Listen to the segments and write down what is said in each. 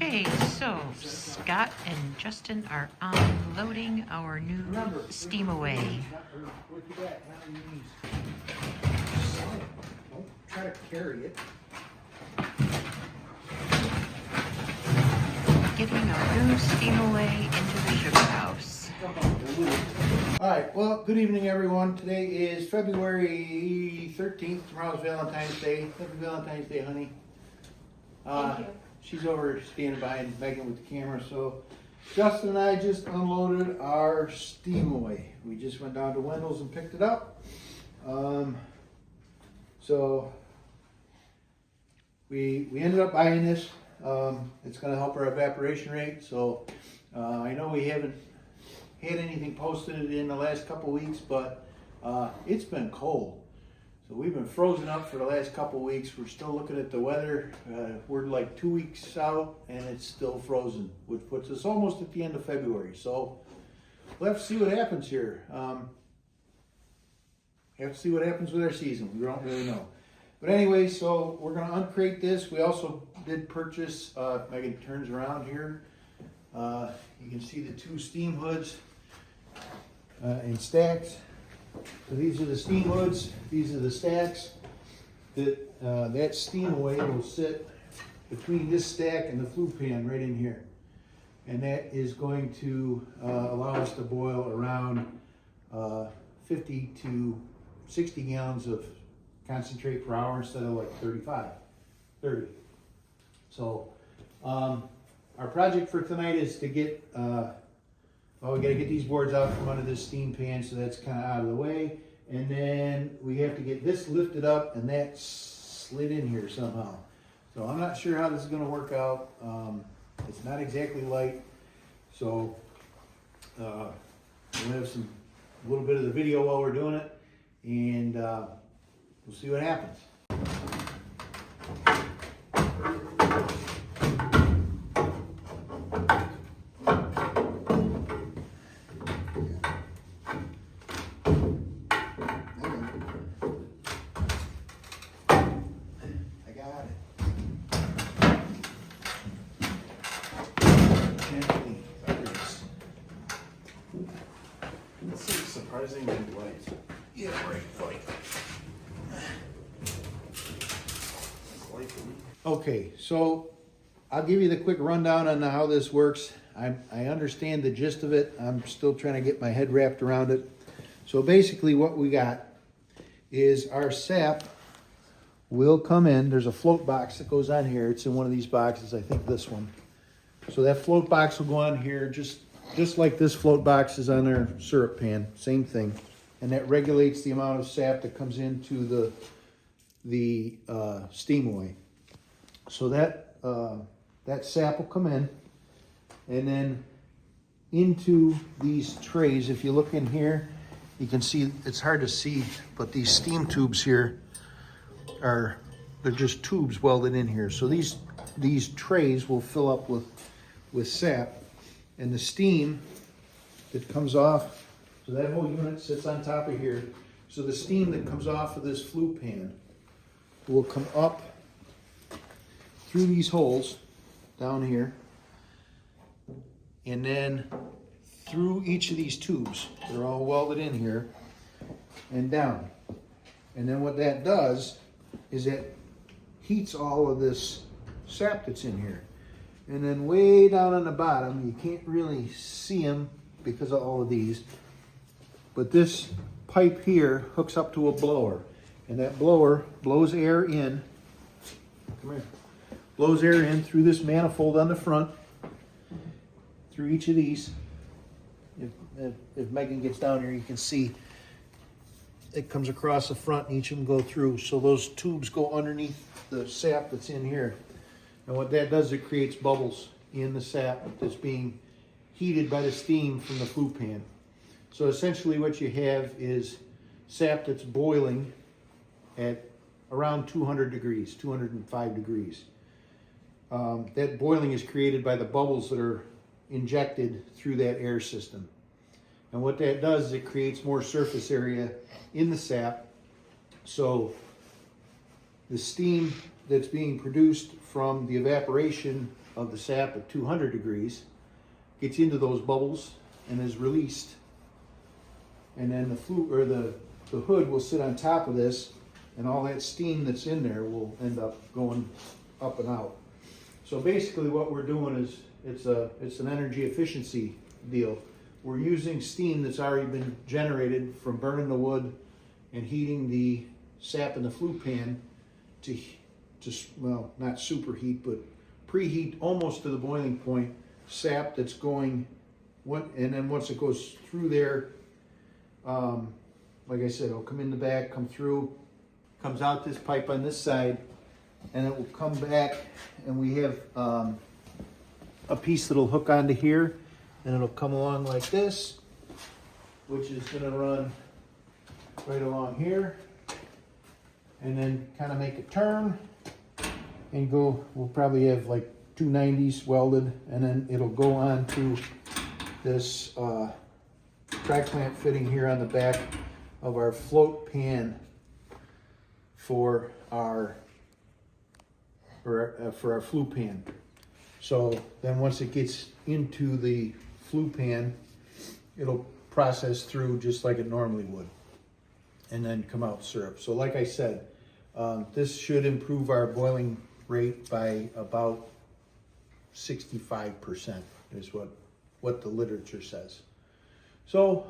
Okay, so Scott and Justin are unloading our new Steamaway. Don't try to carry it. Getting our new Steamaway into the sugar house. All right, well, good evening, everyone. Today is February 13th. Tomorrow's Valentine's Day. Happy Valentine's Day, honey. Thank you. She's over standing by and Megan with the camera. So Justin and I just unloaded our Steamaway. We just went down to Wendell's and picked it up. So we ended up buying this. It's going to help our evaporation rate. So I know we haven't had anything posted in the last couple weeks, but it's been cold. So we've been frozen up for the last couple weeks. We're still looking at the weather. We're like 2 weeks out and it's still frozen, which puts us almost at the end of February. So we'll have to see what happens here. Have to see what happens with our season. We don't really know. But anyway, so we're going to uncrate this. We also did purchase, Megan turns around here. You can see the two steam hoods in stacks. So these are the steam hoods. These are the stacks. That Steamaway will sit between this stack and the flue pan right in here. And that is going to allow us to boil around 50 to 60 gallons of concentrate per hour instead of like 30. So our project for tonight is to get, well, we got to get these boards out from under this steam pan, so that's kind of out of the way. And then we have to get this lifted up and that slid in here somehow. So I'm not sure how this is going to work out. It's not exactly light. So we'll have a little bit of the video while we're doing it, and we'll see what happens. Surprisingly light. Yeah, right, right. Okay, so I'll give you the quick rundown on how this works. I understand the gist of it. I'm still trying to get my head wrapped around it. So basically what we got is our sap will come in. There's a float box that goes on here. It's in one of these boxes, I think this one. So that float box will go on here just like this float box is on our syrup pan, same thing. And that regulates the amount of sap that comes into the Steamaway. So that sap will come in, and then into these trays. If you look in here, you can see, it's hard to see, but these steam tubes here they're just tubes welded in here. So these trays will fill up with sap. And the steam that comes off, so that whole unit sits on top of here. So the steam that comes off of this flue pan will come up through these holes down here, and then through each of these tubes. They're all welded in here and down. And then what that does is it heats all of this sap that's in here. And then way down on the bottom, you can't really see them because of all of these, but this pipe here hooks up to a blower, and that blower blows air in, blows air in through this manifold on the front, through each of these. If Megan gets down here, you can see it comes across the front and each of them go through. So those tubes go underneath the sap that's in here. And what that does, it creates bubbles in the sap that's being heated by the steam from the flue pan. So essentially what you have is sap that's boiling at around 200 degrees, 205 degrees. That boiling is created by the bubbles that are injected through that air system. And what that does is it creates more surface area in the sap. So the steam that's being produced from the evaporation of the sap at 200 degrees, gets into those bubbles and is released. And then the flue or the hood will sit on top of this, and all that steam that's in there will end up going up and out. So basically what we're doing is it's an energy efficiency deal. We're using steam that's already been generated from burning the wood and heating the sap in the flue pan to well, not superheat, but preheat almost to the boiling point sap that's going, and then once it goes through there, like I said, it'll come in the back, come through, comes out this pipe on this side, and it will come back, and we have a piece that'll hook onto here, and it'll come along like this, which is going to run right along here, and then kind of make a turn and go. We'll probably have like 290s welded, and then it'll go on to this tri clamp fitting here on the back of our float pan for our flue pan. So then once it gets into the flue pan, it'll process through just like it normally would, and then come out syrup. So like I said, this should improve our boiling rate by about 65% is what the literature says. So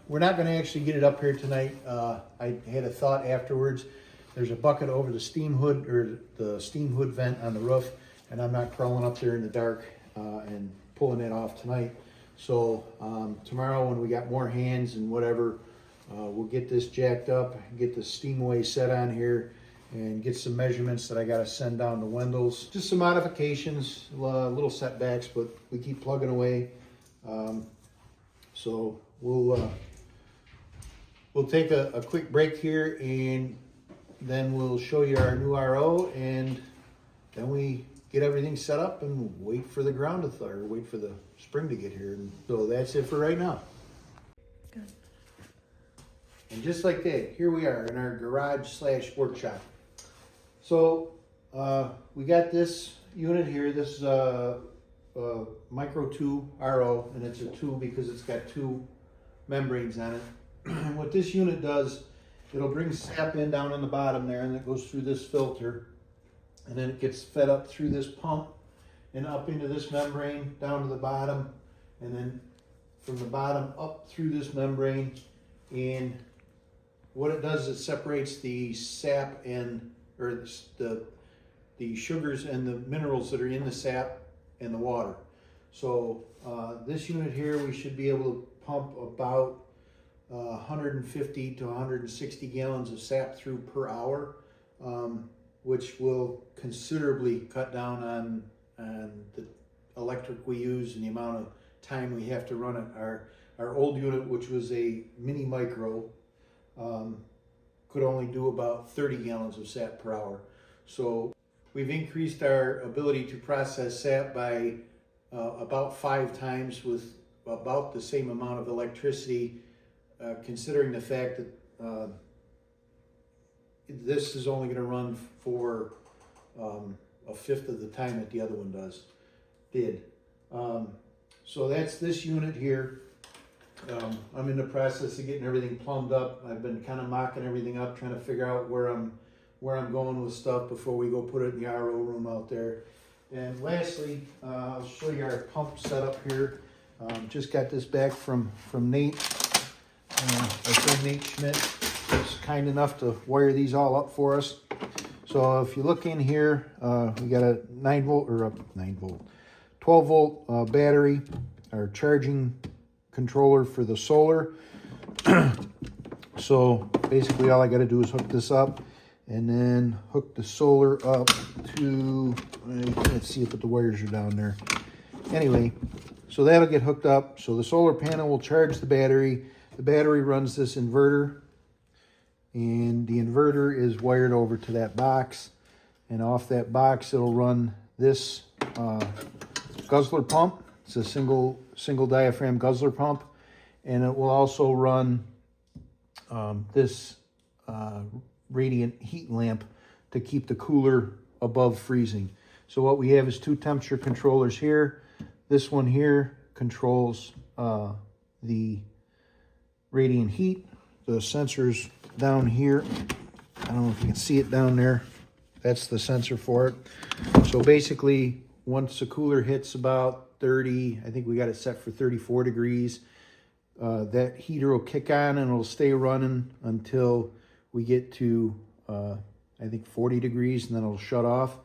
we're not going to actually get it up here tonight. I had a thought afterwards. There's a bucket over the steam hood, or the steam hood vent on the roof, and I'm not crawling up there in the dark and pulling it off tonight. So tomorrow when we got more hands and whatever, we'll get this jacked up, get the Steamaway set on here, and get some measurements that I got to send down to Wendell's. Just some modifications, little setbacks, but we keep plugging away. So we'll take a quick break here, and then we'll show you our new RO, and then we get everything set up and wait for the ground to thaw, or wait for the spring to get here. And so that's it for right now. Good. And just like that, here we are in our garage / workshop. So we got this unit here. This is a Micro 2 RO, and it's a 2 because it's got 2 membranes on it. And what this unit does, it'll bring sap in down on the bottom there, and it goes through this filter, and then it gets fed up through this pump and up into this membrane down to the bottom, and then from the bottom up through this membrane. And what it does is it separates the sap and the sugars and the minerals that are in the sap and the water. So this unit here, we should be able to pump about 150 to 160 gallons of sap through per hour, which will considerably cut down on the electric we use and the amount of time we have to run it. Our old unit, which was a mini micro, could only do about 30 gallons of sap per hour. So we've increased our ability to process sap by about 5 times with about the same amount of electricity, considering the fact that this is only going to run for a fifth of the time that the other one did. So that's this unit here. I'm in the process of getting everything plumbed up. I've been kind of mocking everything up, trying to figure out where I'm going with stuff before we go put it in the RO room out there. And lastly, I'll show you our pump setup here. Just got this back from Nate. Our friend Nate Schmidt was kind enough to wire these all up for us. So if you look in here, we got a 12 volt battery, our charging controller for the solar. So basically all I got to do is hook this up and then hook the solar up to, you can't see it, but the wires are down there. Anyway, so that'll get hooked up. So the solar panel will charge the battery. The battery runs this inverter, and the inverter is wired over to that box, and off that box it'll run this guzzler pump. It's a single diaphragm guzzler pump, and it will also run this radiant heat lamp to keep the cooler above freezing. So what we have is two temperature controllers here. This one here controls the radiant heat. The sensors down here, I don't know if you can see it down there. That's the sensor for it. So basically, once the cooler hits about 30, I think we got it set for 34 degrees, that heater will kick on and it'll stay running until we get to, I think 40 degrees, and then it'll shut off.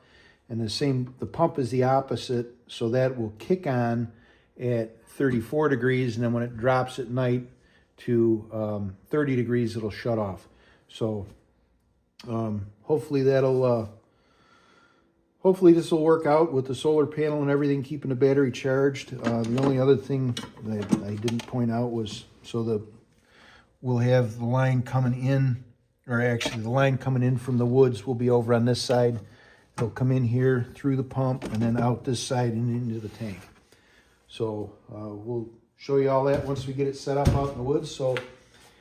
And the pump is the opposite, so that will kick on at 34 degrees, and then when it drops at night to 30 degrees, it'll shut off. So hopefully hopefully this will work out with the solar panel and everything, keeping the battery charged. The only other thing that I didn't point out was, we'll have the line coming in, or actually the line coming in from the woods will be over on this side. It'll come in here through the pump and then out this side and into the tank. So we'll show you all that once we get it set up out in the woods. So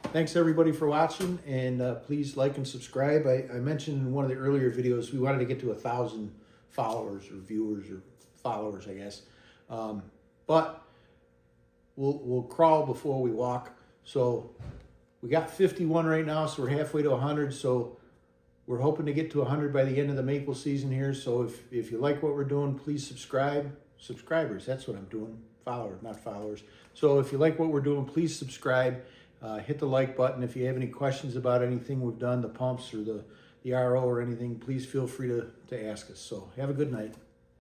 thanks everybody for watching, and please like and subscribe. I mentioned in one of the earlier videos we wanted to get to 1,000 followers or viewers or followers, I guess. But we'll crawl before we walk. So we got 51 right now, so we're halfway to 100. So we're hoping to get to 100 by the end of the maple season here. So if you like what we're doing, please subscribe. Subscribers, that's what I'm doing. Followers, not followers. So if you like what we're doing, please subscribe. Hit the like button. If you have any questions about anything we've done, the pumps or the RO or anything, please feel free to ask us. So have a good night.